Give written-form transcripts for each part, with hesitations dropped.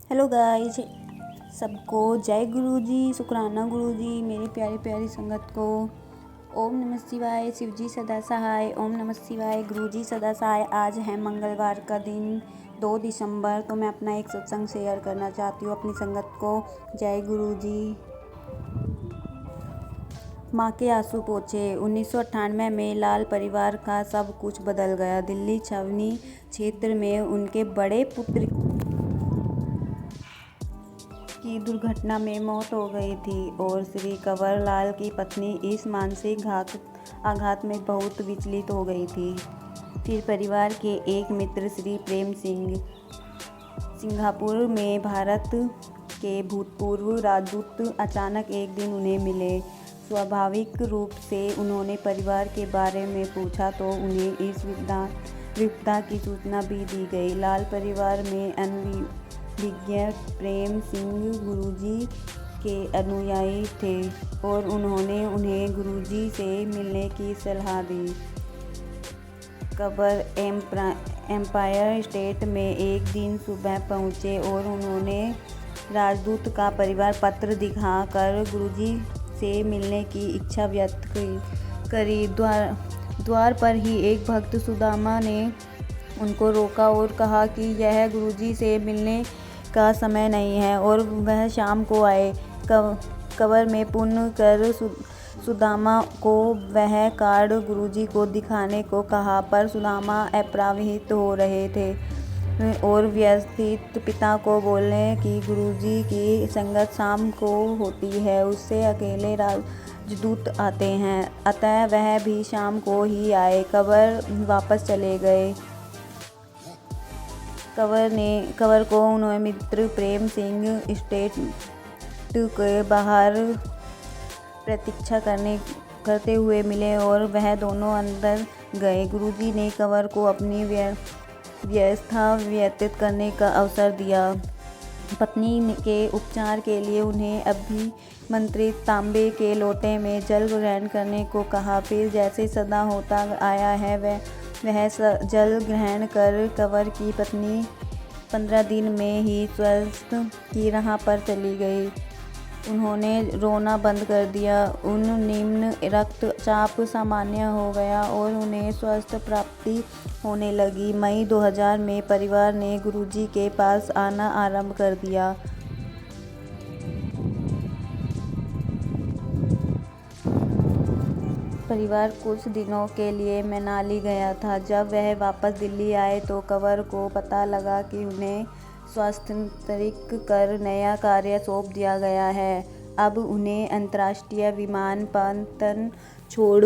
Hello guys, सबको जय गुरु जी, शुक्राना गुरु जी, मेरी प्यारी प्यारी संगत को। ओम नमः शिवाय, शिव जी सदा सहाय। ओम नमः शिवाय, गुरु जी सदा सहाय। आज है मंगलवार का दिन 2 दिसंबर। तो मैं अपना एक सत्संग शेयर करना चाहती हूँ अपनी संगत को। जय गुरु जी। माँ के आंसू पोंछे। 1998 में लाल परिवार का सब कुछ बदल गया। दिल्ली छावनी क्षेत्र में उनके बड़े पुत्र की दुर्घटना में मौत हो गई थी और श्री कंवर लाल की पत्नी इस मानसिक आघात में बहुत विचलित हो गई थी। फिर परिवार के एक मित्र श्री प्रेम सिंह सिंगापुर में भारत के भूतपूर्व राजदूत अचानक एक दिन उन्हें मिले। स्वाभाविक रूप से उन्होंने परिवार के बारे में पूछा तो उन्हें इस विपदा की सूचना भी दी गई। लाल परिवार में अनभिज्ञ प्रेम सिंह गुरुजी के अनुयायी थे और उन्होंने उन्हें गुरुजी से मिलने की सलाह दी। कंवर एम्पायर स्टेट में एक दिन सुबह पहुंचे और उन्होंने राजदूत का परिवार पत्र दिखाकर गुरुजी से मिलने की इच्छा व्यक्त करी। द्वार पर ही एक भक्त सुदामा ने उनको रोका और कहा कि यह गुरुजी से मिलने का समय नहीं है और वह शाम को आए। कंवर में पुण्य कर सुदामा को वह कार्ड गुरुजी को दिखाने को कहा, पर सुदामा अप्रभावित हो रहे थे और व्यथित पिता को बोले कि गुरुजी की संगत शाम को होती है, उससे अकेले राजदूत आते हैं, अतः वह भी शाम को ही आए। कंवर वापस चले गए। कंवर को उन्होंने मित्र प्रेम सिंह स्टेट के बाहर प्रतीक्षा करते हुए मिले और वह दोनों अंदर गए। गुरुजी ने कंवर को अपनी व्यवस्था व्यतीत करने का अवसर दिया। पत्नी के उपचार के लिए उन्हें अभिमंत्रित तांबे के लोटे में जल ग्रहण करने को कहा। फिर जैसे सदा होता आया है वह जल ग्रहण कर कंवर की पत्नी 15 दिन में ही स्वास्थ्य की राह पर चली गई। उन्होंने रोना बंद कर दिया। निम्न रक्तचाप सामान्य हो गया और उन्हें स्वास्थ्य प्राप्ति होने लगी। मई 2000 में परिवार ने गुरुजी के पास आना आरंभ कर दिया। परिवार कुछ दिनों के लिए मनाली गया था। जब वह वापस दिल्ली आए तो कंवर को पता लगा कि उन्हें स्थानांतरित कर नया कार्य सौंप दिया गया है। अब उन्हें अंतर्राष्ट्रीय विमानपत्तन छोड़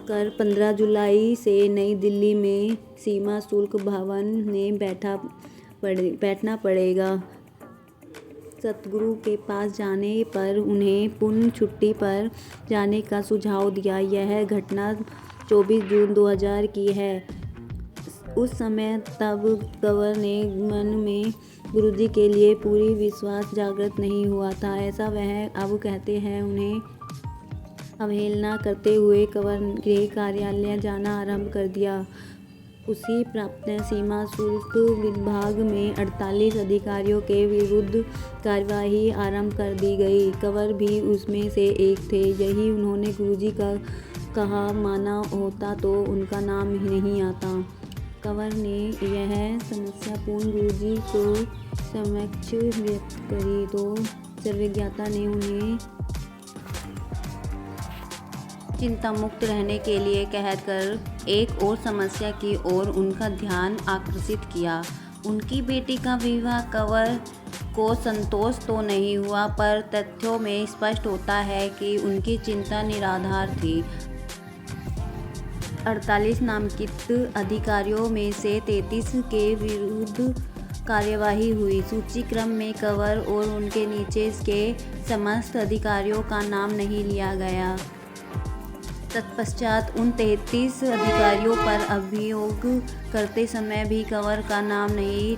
कर 15 जुलाई से नई दिल्ली में सीमा शुल्क भवन में बैठना पड़ेगा। सतगुरु के पास जाने पर उन्हें पुण्य छुट्टी पर जाने का सुझाव दिया। यह घटना 24 जून 2000 की है। उस समय तब कंवर ने मन में गुरुजी के लिए पूरी विश्वास जागृत नहीं हुआ था, ऐसा वह अब कहते हैं। उन्हें अवहेलना करते हुए कंवर गृह कार्यालय जाना आरंभ कर दिया। उसी प्राप्त सीमा शुल्क विभाग में 48 अधिकारियों के विरुद्ध कार्यवाही आरंभ कर दी गई। कंवर भी उसमें से एक थे। यही उन्होंने गुरुजी का कहा माना होता तो उनका नाम ही नहीं आता। कंवर ने यह समस्या पूर्ण गुरुजी को समक्ष व्यक्त करी तो सर्वज्ञता ने उन्हें चिंता मुक्त रहने के लिए कहकर एक और समस्या की ओर उनका ध्यान आकर्षित किया। उनकी बेटी का विवाह कंवर को संतोष तो नहीं हुआ, पर तथ्यों में स्पष्ट होता है कि उनकी चिंता निराधार थी। 48 नामांकित अधिकारियों में से 33 के विरुद्ध कार्यवाही हुई। सूची क्रम में कंवर और उनके नीचे के समस्त अधिकारियों का नाम नहीं लिया गया। तत्पश्चात उन 33 अधिकारियों पर अभियोग करते समय भी कंवर का नाम नहीं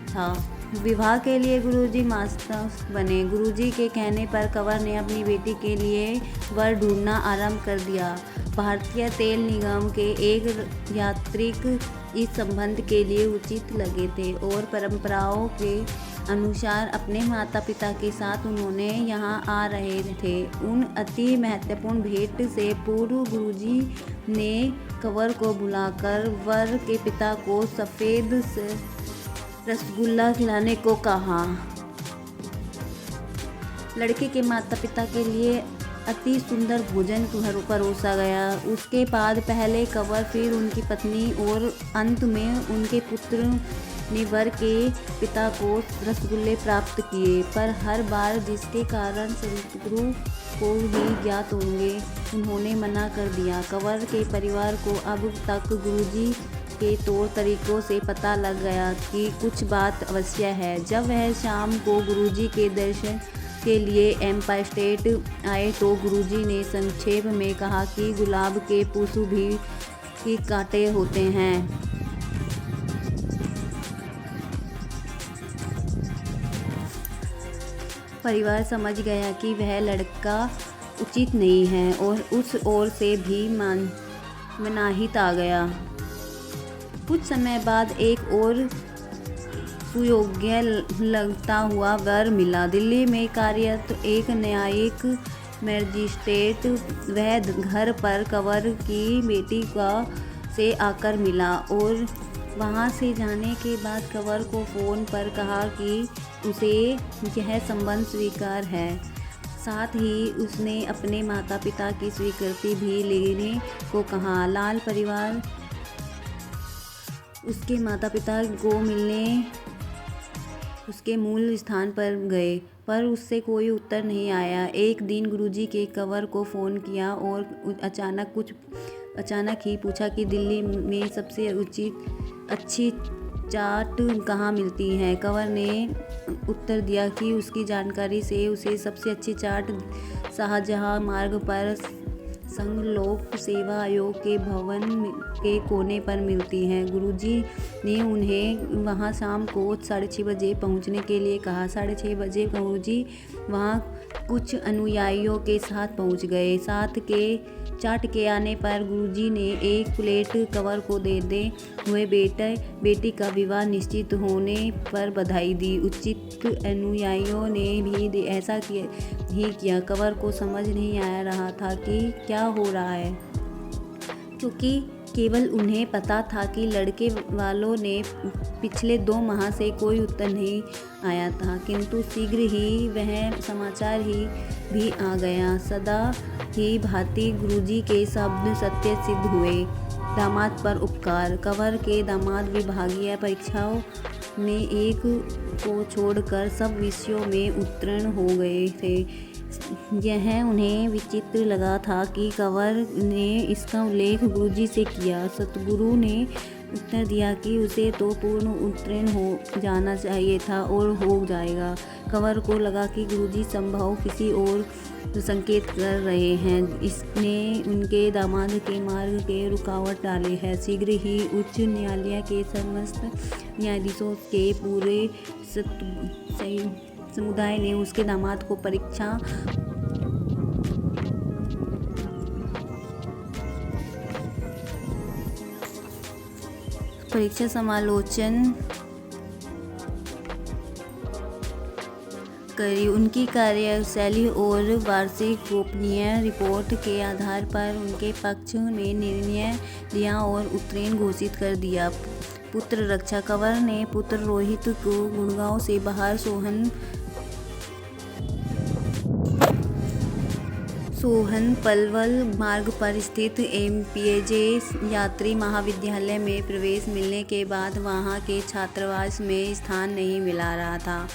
था। विवाह के लिए गुरुजी मध्यस्थ बने। गुरुजी के कहने पर कंवर ने अपनी बेटी के लिए वर ढूंढना आरंभ कर दिया। भारतीय तेल निगम के एक यांत्रिक इस संबंध के लिए उचित लगे थे और परंपराओं के अनुसार अपने माता पिता के साथ उन्होंने यहाँ आ रहे थे। उन अति महत्वपूर्ण भेंट से पूर्व गुरुजी ने कंवर को बुलाकर वर के पिता को सफ़ेद रसगुल्ला खिलाने को कहा। लड़के के माता पिता के लिए अति सुंदर भोजन परोसा गया। उसके बाद पहले कंवर, फिर उनकी पत्नी और अंत में उनके पुत्र ने वर के पिता को रसगुल्ले प्राप्त किए, पर हर बार जिसके कारण सदगुरु को ही ज्ञात होंगे, उन्होंने मना कर दिया। कंवर के परिवार को अब तक गुरुजी के तौर तरीकों से पता लग गया कि कुछ बात अवश्य है। जब वह शाम को गुरुजी के दर्शन के लिए एम्पायर स्टेट आए तो गुरुजी ने संक्षेप में कहा कि गुलाब के पुष्प भी कांटे होते हैं। परिवार समझ गया कि वह लड़का उचित नहीं है और उस ओर से भी मनाहित आ गया। कुछ समय बाद एक और सुयोग्य लगता हुआ वर मिला। दिल्ली में कार्यरत एक न्यायिक मजिस्ट्रेट वह घर पर कंवर की बेटी से आकर मिला और वहां से जाने के बाद कंवर को फ़ोन पर कहा कि उसे यह संबंध स्वीकार है। साथ ही उसने अपने माता पिता की स्वीकृति भी लेने को कहा। लाल परिवार उसके माता पिता को मिलने उसके मूल स्थान पर गए, पर उससे कोई उत्तर नहीं आया। एक दिन गुरुजी के कंवर को फ़ोन किया और अचानक ही पूछा कि दिल्ली में सबसे अच्छी चाट कहाँ मिलती है। कंवर ने उत्तर दिया कि उसकी जानकारी से उसे सबसे अच्छी चाट शाहजहां मार्ग पर संघ लोक सेवा आयोग के भवन के कोने पर मिलती है। गुरुजी ने उन्हें वहां शाम को 6:30 बजे पहुंचने के लिए कहा। 6:30 बजे गुरुजी वहां कुछ अनुयायियों के साथ पहुंच गए। चाट के आने पर गुरुजी ने एक प्लेट कंवर को देते हुए बेटी का विवाह निश्चित होने पर बधाई दी। उचित अनुयायियों ने भी ऐसा ही किया। कंवर को समझ नहीं आ रहा था कि क्या हो रहा है, क्योंकि केवल उन्हें पता था कि लड़के वालों ने पिछले 2 माह से कोई उत्तर नहीं आया था, किंतु शीघ्र ही वह समाचार भी आ गया। सदा ही भांति गुरुजी के शब्द सत्य सिद्ध हुए। दामाद पर उपकार। कंवर के दामाद विभागीय परीक्षाओं में एक को छोड़कर सब विषयों में उत्तीर्ण हो गए थे। यह उन्हें विचित्र लगा था कि कंवर ने इसका उल्लेख गुरुजी से किया। सतगुरु ने उत्तर दिया कि उसे तो पूर्ण उत्तीर्ण हो जाना चाहिए था और हो जाएगा। कंवर को लगा कि गुरुजी संभव किसी और संकेत कर रहे हैं। इसने उनके दामाद के मार्ग के रुकावट डाले है। शीघ्र ही उच्च न्यायालय के समस्त न्यायाधीशों के पूरे समुदाय ने उसके दामाद को परीक्षा समालोचन करी। उनकी कार्यशैली और वार्षिक गोपनीय रिपोर्ट के आधार पर उनके पक्ष में निर्णय लिया और उत्तीर्ण घोषित कर दिया। पुत्र रक्षा। कंवर ने पुत्र रोहित को गुड़गांव से बाहर सोहन पलवल मार्ग पर स्थित एमपीजे यात्री महाविद्यालय में प्रवेश मिलने के बाद वहां के छात्रावास में स्थान नहीं मिला रहा था।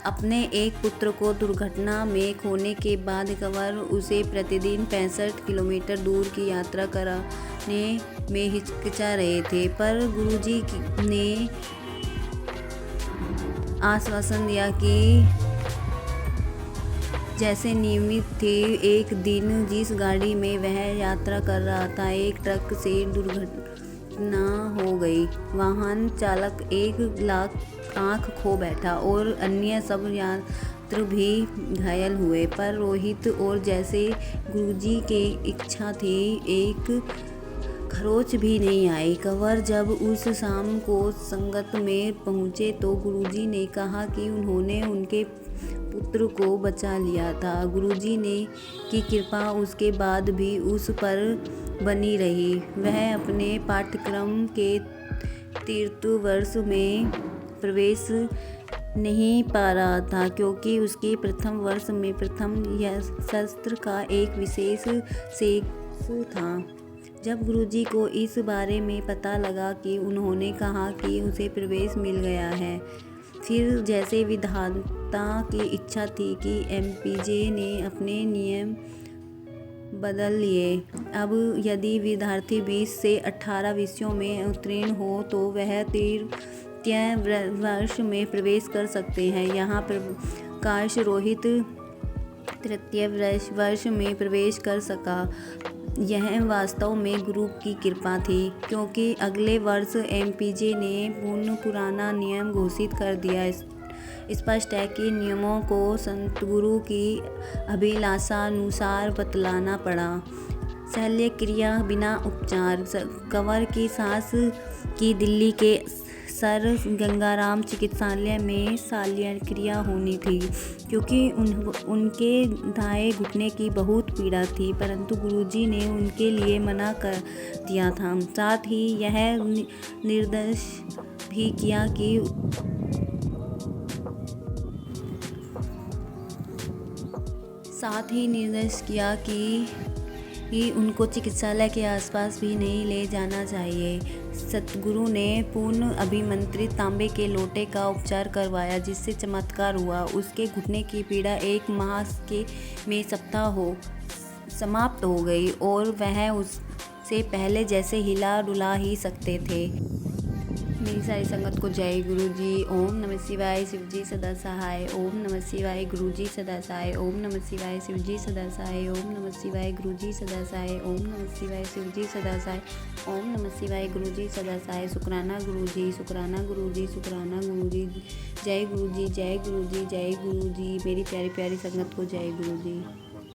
अपने एक पुत्र को दुर्घटना में खोने के बाद कंवर उसे प्रतिदिन 65 किलोमीटर दूर की यात्रा कराने में हिचकिचा रहे थे, पर गुरुजी ने आश्वासन दिया कि जैसे नियमित थे। एक दिन जिस गाड़ी में वह यात्रा कर रहा था, एक ट्रक से दुर्घटना हो गई। वाहन चालक एक आंख खो बैठा और अन्य सब यात्री भी घायल हुए, पर रोहित और जैसे गुरुजी की इच्छा थी, एक खरोच भी नहीं आई। कंवर जब उस शाम को संगत में पहुँचे तो गुरुजी ने कहा कि उन्होंने उनके पुत्र को बचा लिया था। गुरुजी ने की कृपा उसके बाद भी उस पर बनी रही। वह अपने पाठ्यक्रम के तृतीय वर्ष में प्रवेश नहीं पा रहा था क्योंकि उसके प्रथम वर्ष में प्रथम शास्त्र का एक विशेष सेक्स था। जब गुरुजी को इस बारे में पता लगा कि उन्होंने कहा कि उसे प्रवेश मिल गया है, फिर जैसे विधाता की इच्छा थी कि एमपीजे ने अपने नियम बदल लिए। अब यदि विद्यार्थी 20 से 18 विषयों में उत्तीर्ण हो तो वह तृतीय वर्ष में प्रवेश कर सकते हैं। यहाँ प्रकाश रोहित तृतीय वर्ष में प्रवेश कर सका। यह वास्तव में गुरु की कृपा थी, क्योंकि अगले वर्ष एमपीजे ने पुराना नियम घोषित कर दिया। स्पष्ट है कि नियमों को संत गुरु की अभिलाषानुसार बतलाना पड़ा। शल्य क्रिया बिना उपचार। कंवर की सास की दिल्ली के सर गंगाराम चिकित्सालय में शल्य क्रिया होनी थी, क्योंकि उनके दाएं घुटने की बहुत पीड़ा थी, परंतु गुरुजी ने उनके लिए मना कर दिया था। साथ ही यह निर्देश भी किया कि उनको चिकित्सालय के आसपास भी नहीं ले जाना चाहिए। सतगुरु ने पूर्ण अभिमंत्रित तांबे के लोटे का उपचार करवाया, जिससे चमत्कार हुआ। उसके घुटने की पीड़ा 1 माह में समाप्त हो गई और वह उससे पहले जैसे हिला डुला ही सकते थे। मेरी सारी संगत को जय गुरु जी। ओम नमः शिवाय। शिवजी सदा सहाय। ओम नमः शिवाय। गुरुजी सदा सहाय। ओम नमः शिवाय। शिवजी सदा सहाय। ओम नमः शिवाय। गुरुजी सदा सहाय। ओम नमः शिवाय। शिवजी सदा सहाय। ओम नमः शिवाय। गुरुजी सदा सहाय। शुक्राना गुरुजी, शुक्राना गुरुजी, शुक्राना गुरुजी। जय गुरुजी, जय गुरुजी, जय गुरुजी। मेरी प्यारी प्यारी संगत को जय गुरुजी।